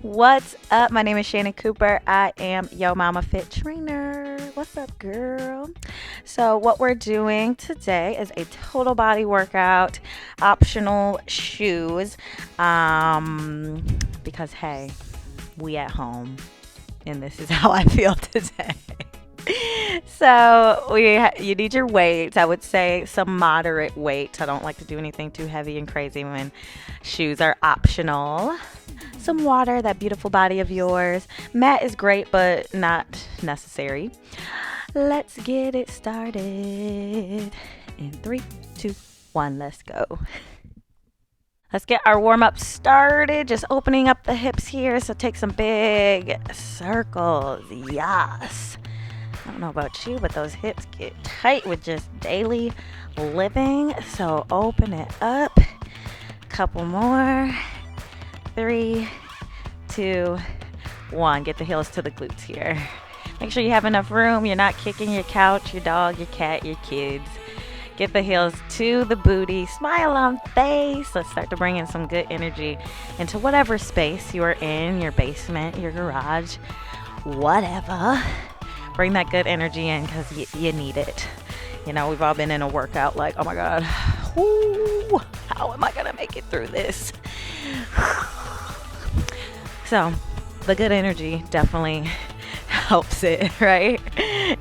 What's up? My name is Shannon Cooper. I am Yo Mama Fit Trainer. What's up, girl? So, what we're doing today is a total body workout, optional shoes. Because hey, we at home, and this is how I feel today. So you need your weights. I would say some moderate weights. I don't like to do anything too heavy and crazy when shoes are optional. Some water, that beautiful body of yours. Mat is great, but not necessary. Let's get it started. In 3, 2, 1, let's go. Let's get our warm up started. Just opening up the hips here. So take some big circles. Yes. I don't know about you, but those hips get tight with just daily living. So open it up. Couple more. 3, 2, 1. Get the heels to the glutes here. Make sure you have enough room. You're not kicking your couch, your dog, your cat, your kids. Get the heels to the booty. Smile on face. Let's start to bring in some good energy into whatever space you are in, your basement, your garage, whatever. Bring that good energy in because you need it. You know, we've all been in a workout like, oh my God, whoo, how am I going to make it through this? So the good energy definitely helps it, right?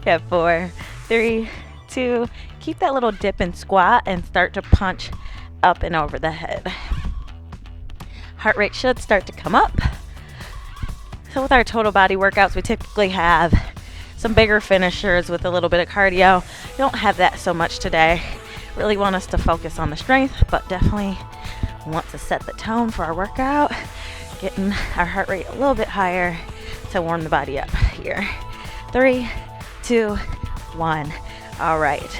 Yeah, 4, 3, 2, keep that little dip and squat and start to punch up and over the head. Heart rate should start to come up. So with our total body workouts, we typically have some bigger finishers with a little bit of cardio. Don't have that so much today. Really want us to focus on the strength, but definitely want to set the tone for our workout. Getting our heart rate a little bit higher to warm the body up here. 3, 2, 1. All right.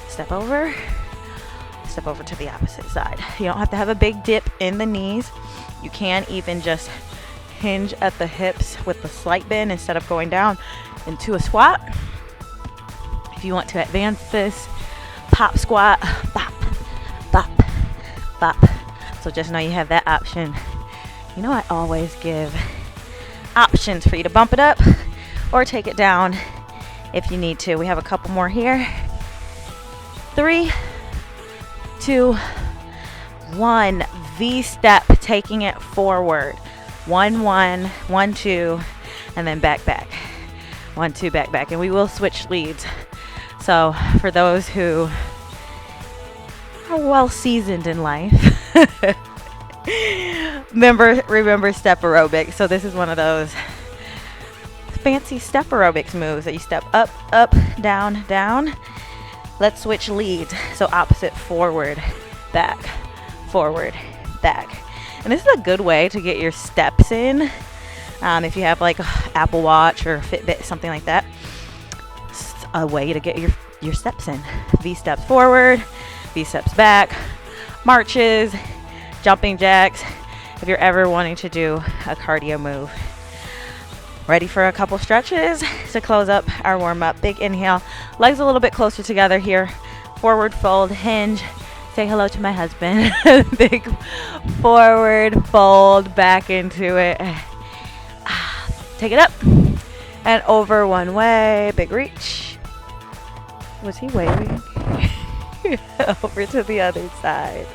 Step over to the opposite side. You don't have to have a big dip in the knees. You can even just hinge at the hips with the slight bend instead of going down into a squat. If you want to advance this, pop squat, bop, bop, bop. So just know you have that option. You know, I always give options for you to bump it up or take it down if you need to. We have a couple more here. 3, 2, 1. V step, taking it forward. 1, 1, 1, 2, and then back, back. 1, 2, back, back. And we will switch leads. So for those who are well seasoned in life, remember step aerobics. So this is one of those fancy step aerobics moves that you step up, up, down, down. Let's switch leads. So opposite, forward, back, forward, back. And this is a good way to get your steps in. If you have like Apple Watch or Fitbit, something like that, it's a way to get your steps in. V steps forward, V steps back, marches, jumping jacks, if you're ever wanting to do a cardio move. Ready for a couple stretches to close up our warm up. Big inhale, legs a little bit closer together here. Forward fold, hinge. Say hello to my husband. Big forward fold back into it. Take it up and over one way. Big reach. Was he waving? Over to the other side.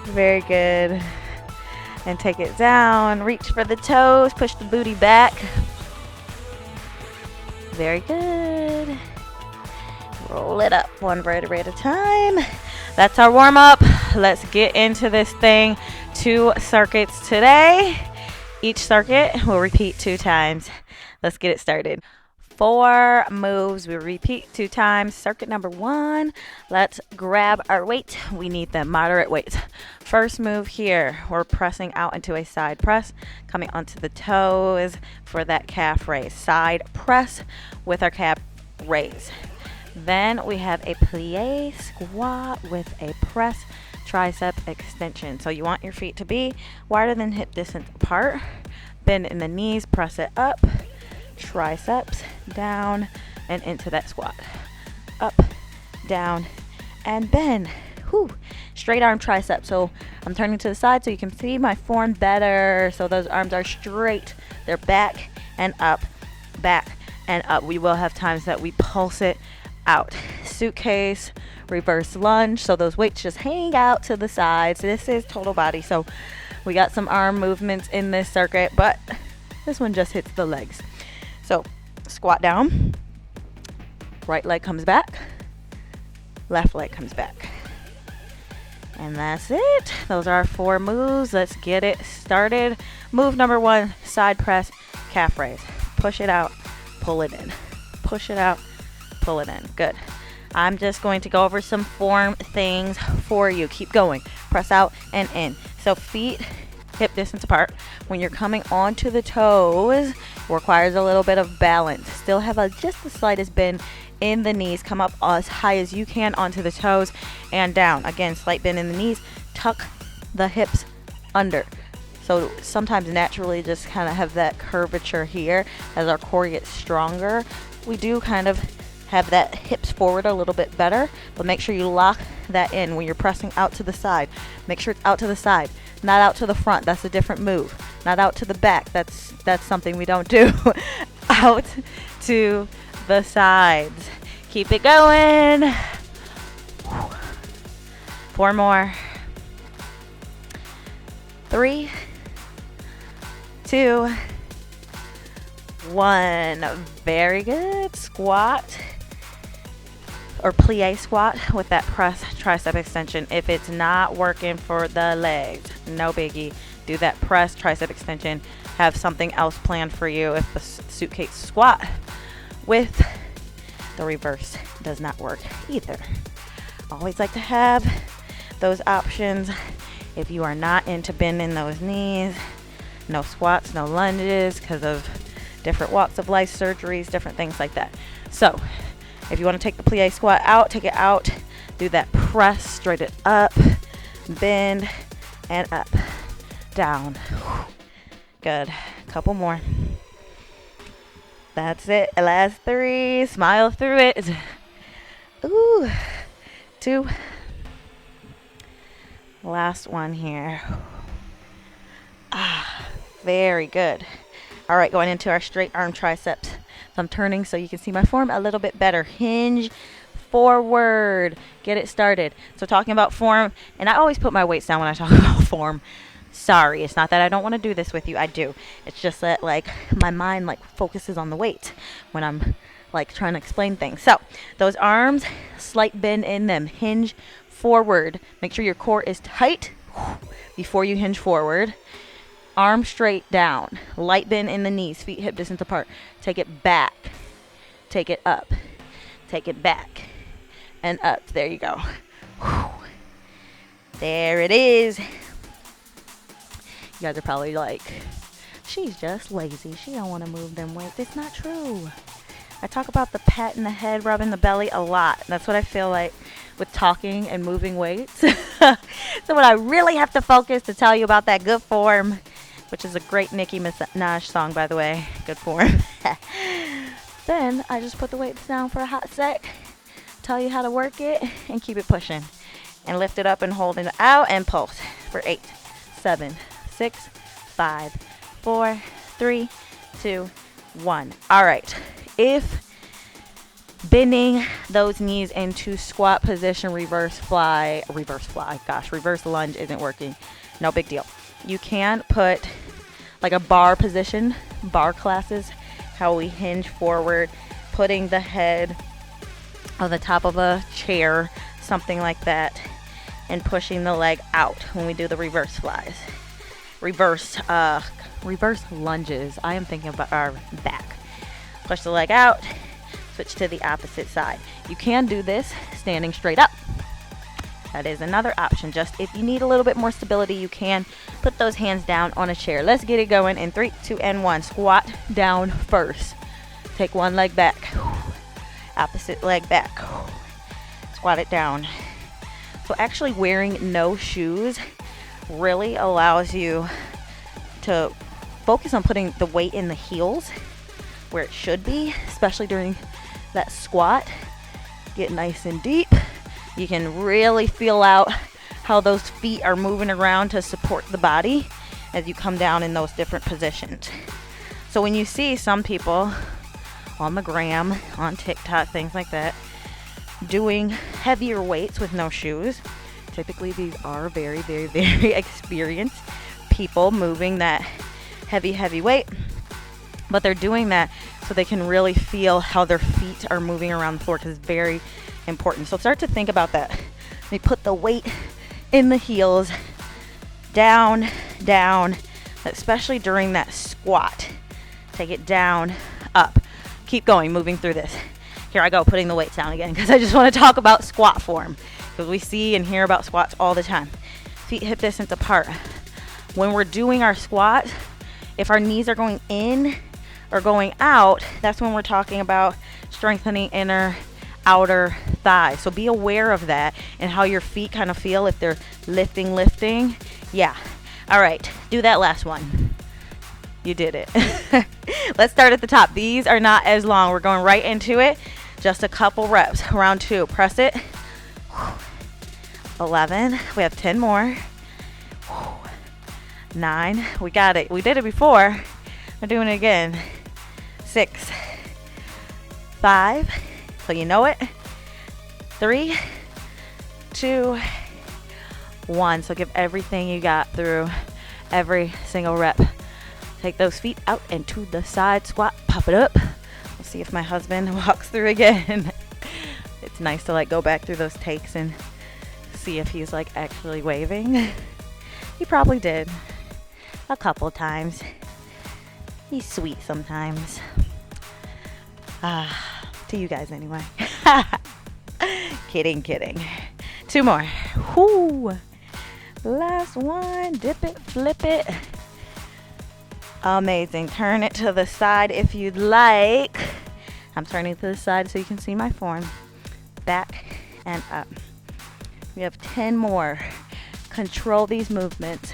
Very good. And take it down. Reach for the toes. Push the booty back. Very good. Roll it up one vertebrae at a time. That's our warm up. Let's get into this thing. 2 circuits today. Each circuit will repeat 2 times. Let's get it started. 4 moves. We repeat 2 times. Circuit number 1. Let's grab our weight. We need the moderate weights. First move here. We're pressing out into a side press. Coming onto the toes for that calf raise. Side press with our calf raise. Then we have a plie squat with a press tricep extension. So you want your feet to be wider than hip distance apart. Bend in the knees, press it up, triceps down and into that squat. Up, down, and bend. Whew. Straight arm tricep. So I'm turning to the side so you can see my form better. So those arms are straight. They're back and up, back and up. We will have times that we pulse it out. Suitcase, reverse lunge. So those weights just hang out to the sides. This is total body. So we got some arm movements in this circuit, but this one just hits the legs. So squat down, right leg comes back, left leg comes back. And that's it. Those are our 4 moves. Let's get it started. Move number 1, side press, calf raise. Push it out, pull it in. Push it out, pull it in. Good. I'm just going to go over some form things for you. Keep going. Press out and in. So feet hip distance apart. When you're coming onto the toes, requires a little bit of balance. Still have just the slightest bend in the knees. Come up as high as you can onto the toes and down. Again, slight bend in the knees. Tuck the hips under. So sometimes naturally just kind of have that curvature here as our core gets stronger. We do kind of have that hips forward a little bit better, but make sure you lock that in when you're pressing out to the side. Make sure it's out to the side, not out to the front. That's a different move. Not out to the back. That's something we don't do. Out to the sides. Keep it going. 4 more. 3, 2, 1. Very good. Squat or plie squat with that press tricep extension. If it's not working for the legs, no biggie. Do that press tricep extension. Have something else planned for you if the suitcase squat with the reverse does not work either. Always like to have those options. If you are not into bending those knees, no squats, no lunges because of different walks of life, surgeries, different things like that. So if you want to take the plie squat out, take it out. Do that press, straight it up, bend, and up, down. Good. Couple more. That's it. Last 3. Smile through it. Ooh. 2. Last one here. Very good. All right, going into our straight arm triceps. So I'm turning so you can see my form a little bit better. Hinge forward. Get it started. So talking about form, and I always put my weights down when I talk about form. Sorry, it's not that I don't want to do this with you. I do. It's just that like my mind like focuses on the weight when I'm like trying to explain things. So those arms, slight bend in them. Hinge forward. Make sure your core is tight before you hinge forward. Arm straight down. Light bend in the knees. Feet hip distance apart. Take it back. Take it up. Take it back. And up. There you go. There it is. You guys are probably like, she's just lazy. She don't want to move them weights. It's not true. I talk about the pat in the head, rubbing the belly a lot. That's what I feel like with talking and moving weights. So when I really have to focus to tell you about that good form, which is a great Nicki Minaj song, by the way, good form. Then I just put the weights down for a hot sec, tell you how to work it, and keep it pushing. And lift it up and hold it out and pulse for 8, 7, 6, 5, 4, 3, 2, 1. All right. If bending those knees into squat position, reverse lunge isn't working, no big deal. You can put like a bar position, bar classes, how we hinge forward, putting the head on the top of a chair, something like that, and pushing the leg out when we do the reverse flies. Reverse lunges. I am thinking about our back. Push the leg out, switch to the opposite side. You can do this standing straight up. That is another option. Just if you need a little bit more stability, you can put those hands down on a chair. Let's get it going in 3, 2, and 1. Squat down first. Take one leg back. Opposite leg back. Squat it down. So actually wearing no shoes really allows you to focus on putting the weight in the heels where it should be, especially during that squat. Get nice and deep. You can really feel out how those feet are moving around to support the body as you come down in those different positions. So when you see some people on the gram, on TikTok, things like that, doing heavier weights with no shoes, typically these are very, very, very experienced people moving that heavy weight, but they're doing that so they can really feel how their feet are moving around the floor, because it's very important. So start to think about that. We put the weight in the heels, down, especially during that squat. Take it down, up. Keep going, moving through this. Here I go, putting the weights down again, because I just want to talk about squat form, because we see and hear about squats all the time. Feet hip distance apart. When we're doing our squat, if our knees are going in or going out, that's when we're talking about strengthening inner, outer thigh. So be aware of that and how your feet kind of feel if they're lifting. Yeah. All right, do that last one. You did it. Let's start at the top. These are not as long. We're going right into it. Just a couple reps. Round 2. Press it. 11. We have 10 more. 9. We got it. We did it before. We're doing it again. 6. 5. So you know it. 3, 2, 1. So give everything you got through every single rep. Take those feet out and to the side squat. Pop it up. We'll see if my husband walks through again. It's nice to like go back through those takes and see if he's like actually waving. He probably did a couple times. He's sweet sometimes. To you guys anyway. Kidding. 2 more. Whoo. Last one. Dip it, flip it. Amazing. Turn it to the side if you'd like. I'm turning to the side so you can see my form. Back and up. We have 10 more. Control these movements.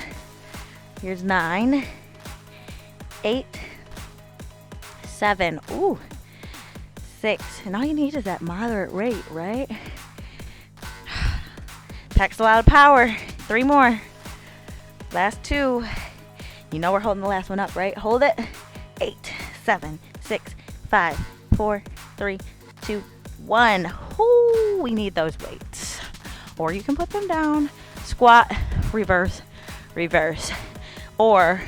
Here's 9, 8, 7, 6. And all you need is that moderate rate, right? Packs a lot of power. 3 more. Last 2. You know we're holding the last one up, right? Hold it. 8, 7, 6, 5, 4, 3, 2, 1. Ooh, we need those weights. Or you can put them down. Squat, reverse. Or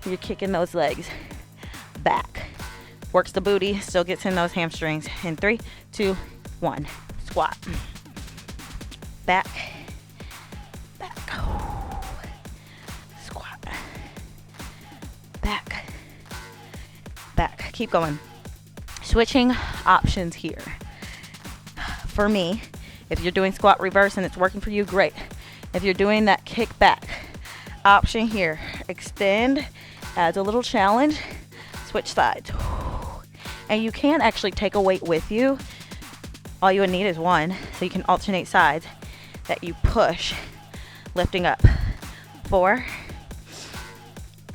you're kicking those legs back. Works the booty, still gets in those hamstrings. In 3, 2, 1. Squat. Back. Squat. Back. Keep going. Switching options here. For me, if you're doing squat reverse and it's working for you, great. If you're doing that kick back option here, extend, adds a little challenge, switch sides. And you can actually take a weight with you. All you would need is one, so you can alternate sides that you push, lifting up. 4,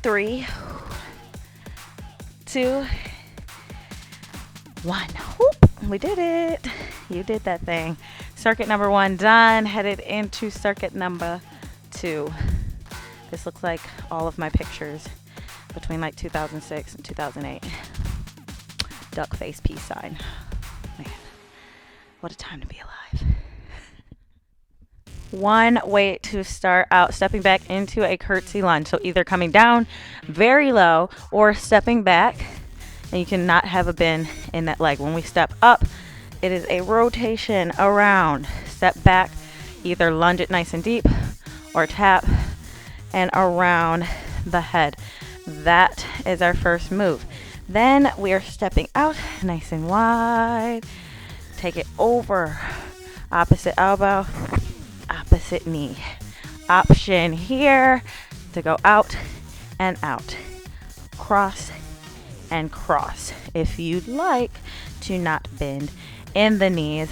3, 2, 1. Whoop, we did it. You did that thing. Circuit number 1 done. Headed into circuit number 2. This looks like all of my pictures between like 2006 and 2008. Duck face, peace sign. Man, what a time to be alive. One way to start out, stepping back into a curtsy lunge. So either coming down very low or stepping back, and you cannot have a bend in that leg. When we step up, it is a rotation around. Step back, either lunge it nice and deep or tap and around the head. That is our first move. Then we are stepping out nice and wide. Take it over. Opposite elbow, opposite knee. Option here to go out and out. Cross and cross. If you'd like to not bend in the knees.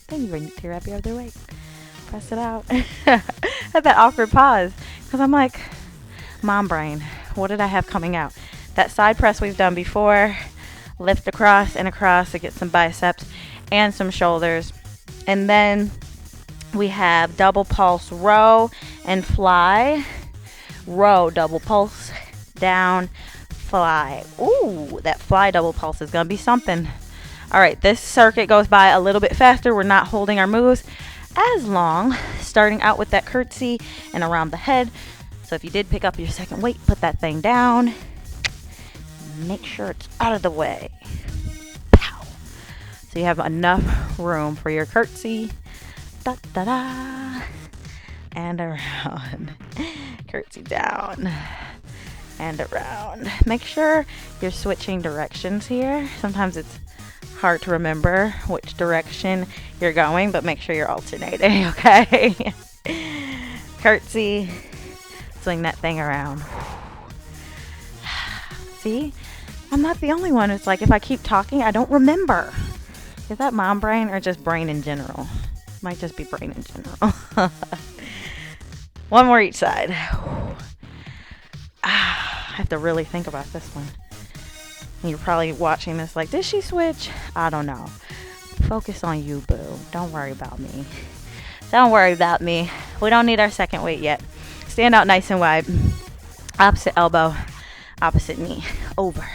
Then you bring it to your every other way. Press it out. Had that awkward pause because I'm like, mom brain, what did I have coming out? that side press we've done before. Lift across and across to get some biceps and some shoulders. And then we have double pulse row and fly. Row, double pulse, down, fly. Ooh, that fly double pulse is going to be something. All right, this circuit goes by a little bit faster. We're not holding our moves as long, starting out with that curtsy and around the head. So if you did pick up your second weight, put that thing down. Make sure it's out of the way. Pow. So you have enough room for your curtsy. Da da da. And around. Curtsy down. And around. Make sure you're switching directions here. Sometimes it's hard to remember which direction you're going, but make sure you're alternating, okay? Curtsy. Swing that thing around. See? I'm not the only one. It's like if I keep talking, I don't remember. Is that mom brain or just brain in general? Might just be brain in general. One more each side. I have to really think about this one. And you're probably watching this like, did she switch? I don't know. Focus on you, boo. Don't worry about me. Don't worry about me. We don't need our second weight yet. Stand out nice and wide. Opposite elbow, opposite knee. Over.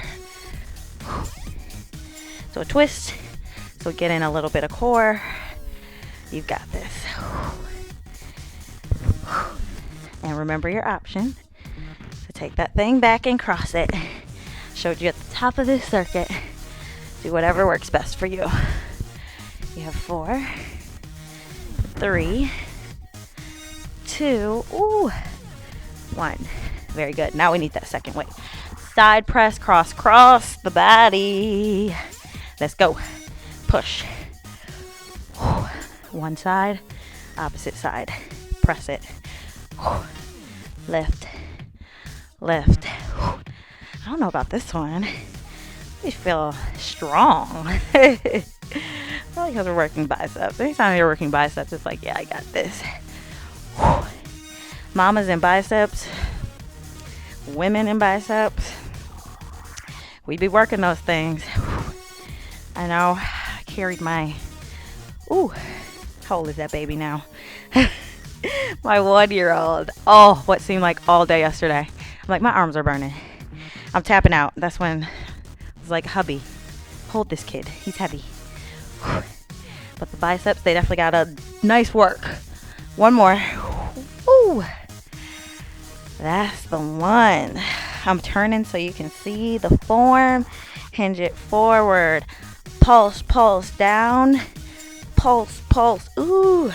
So a twist. So get in a little bit of core. You've got this. And remember your option. So take that thing back and cross it. Showed you at the top of this circuit. Do whatever works best for you. You have 4, 3, 2, 1. Very good. Now we need that second weight. Side press, cross the body. Let's go. Push. One side, opposite side. Press it. Lift. Lift. I don't know about this one. I feel strong. Probably because we're working biceps. Anytime you're working biceps, it's like, yeah, I got this. Mamas in biceps. Women in biceps. We be working those things. I know. I carried my... Ooh. How old is that baby now? My 1-year-old. Oh, what seemed like all day yesterday. I'm like, my arms are burning. I'm tapping out. That's when I was like, hubby, hold this kid. He's heavy. But the biceps, they definitely got a nice work. One more. Ooh. That's the one. I'm turning so you can see the form. Hinge it forward. Pulse, pulse, down. Pulse, pulse. Ooh.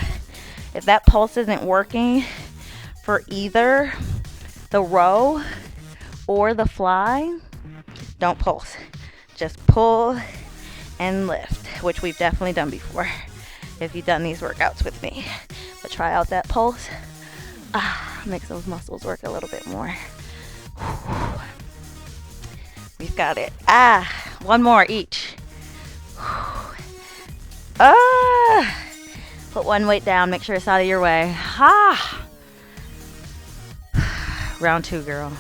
If that pulse isn't working for either the row or the fly, don't pulse. Just pull and lift, which we've definitely done before if you've done these workouts with me. But try out that pulse. Makes those muscles work a little bit more. We've got it. One more each. Put one weight down. Make sure it's out of your way. Round 2, girl.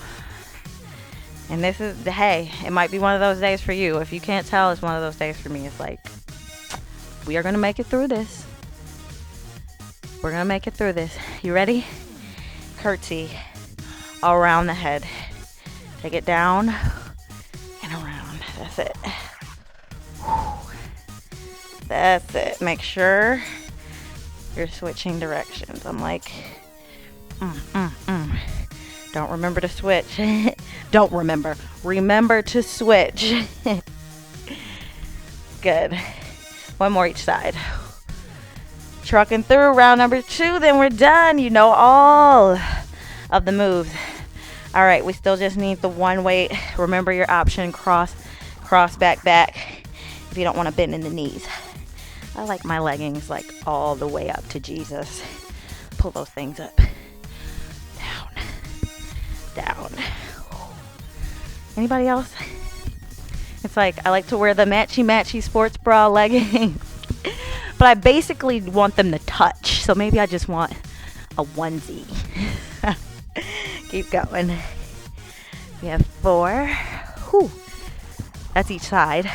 And this is, hey, it might be one of those days for you. If you can't tell, it's one of those days for me. It's like, we are going to make it through this. We're going to make it through this. You ready? Curtsy around the head. Take it down and around. That's it. That's it. Make sure you're switching directions. I'm like, Don't remember to switch. Don't remember. Remember to switch. Good. One more each side. Trucking through round number 2, then we're done. You know all of the moves. All right, we still just need the one weight. Remember your option, cross, back, if you don't want to bend in the knees. I like my leggings like all the way up to Jesus. Pull those things up. Down. Anybody else? It's like I like to wear the matchy sports bra leggings. But I basically want them to touch. So maybe I just want a onesie. Keep going. We have 4. Whew. That's each side.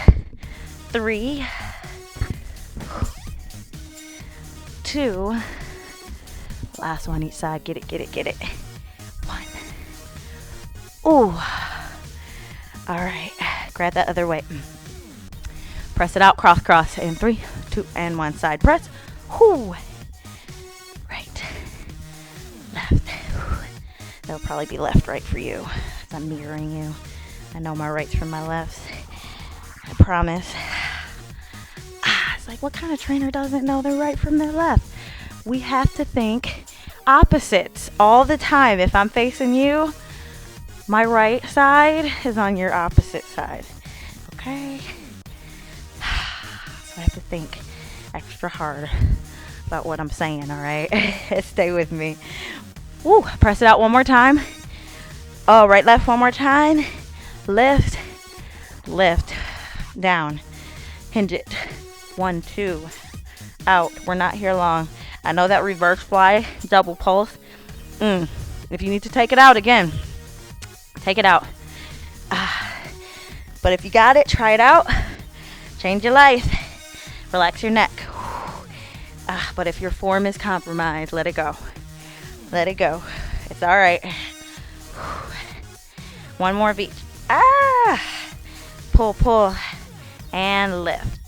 3, 2, last one each side. Get it, get it, get it. 1. Ooh. All right, grab that other weight. Press it out, cross, cross, and 3, 2, and 1 side press. Whoo. Right, left. That'll probably be left, right for you. I'm mirroring you. I know my rights from my lefts. I promise. It's like, what kind of trainer doesn't know their right from their left? We have to think opposites all the time. If I'm facing you, my right side is on your opposite side. Okay? So I have to think extra hard about what I'm saying, all right? Stay with me. Woo, press it out one more time. Oh, right, left one more time. Lift, lift, down. Hinge it. 1, 2, out. We're not here long. I know that reverse fly, double pulse. If you need to take it out again, take it out. But if you got it, try it out. Change your life. Relax your neck. But if your form is compromised, let it go. Let it go. It's all right. One more of each. Pull, pull, and lift.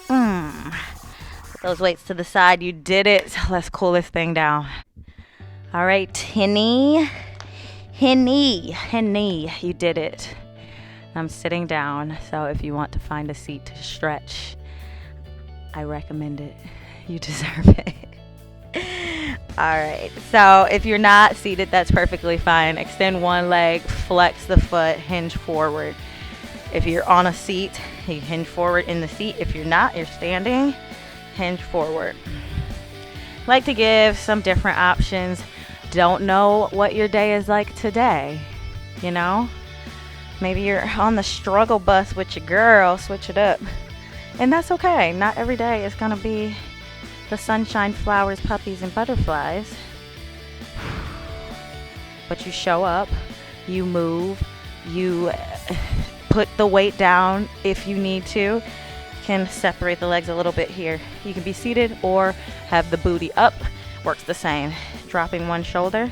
Put those weights to the side. You did it. Let's cool this thing down. All right, Henny. You did it. I'm sitting down, so if you want to find a seat to stretch, I recommend it. You deserve it. All right, so if you're not seated, that's perfectly fine. Extend one leg, flex the foot, hinge forward. If you're on a seat, you hinge forward in the seat. If you're not, you're standing, hinge forward. Like to give some different options. Don't know what your day is like today, you know? Maybe you're on the struggle bus with your girl, switch it up. And that's okay. Not every day is gonna be the sunshine, flowers, puppies, and butterflies. But you show up, you move, you put the weight down if you need to. You can separate the legs a little bit here. You can be seated or have the booty up. Works the same. Dropping one shoulder,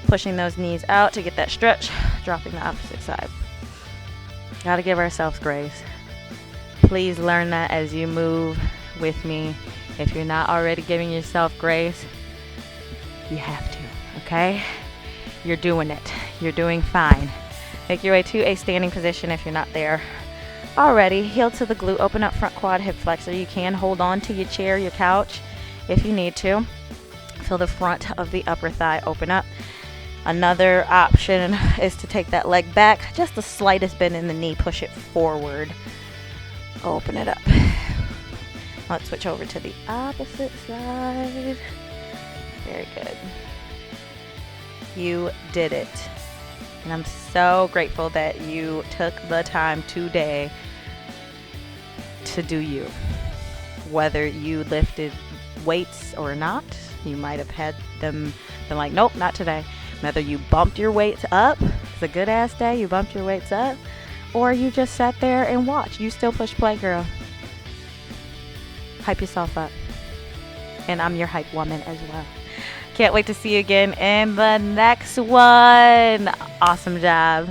pushing those knees out to get that stretch, dropping the opposite side. Gotta give ourselves grace. Please learn that as you move with me. If you're not already giving yourself grace, you have to, okay? You're doing it. You're doing fine. Make your way to a standing position if you're not there already. Heel to the glute, open up front quad, hip flexor. You can hold on to your chair, your couch, if you need to. Feel the front of the upper thigh open up. Another option is to take that leg back, just the slightest bend in the knee, push it forward. Open it up. Let's switch over to the opposite side. Very good. You did it. And I'm so grateful that you took the time today to do you. Whether you lifted weights or not, you might have had them been like, nope, not today. Whether you bumped your weights up, it's a good ass day, you bumped your weights up, or you just sat there and watched. You still push play, girl. Hype yourself up. And I'm your hype woman as well. Can't wait to see you again in the next one. Awesome job.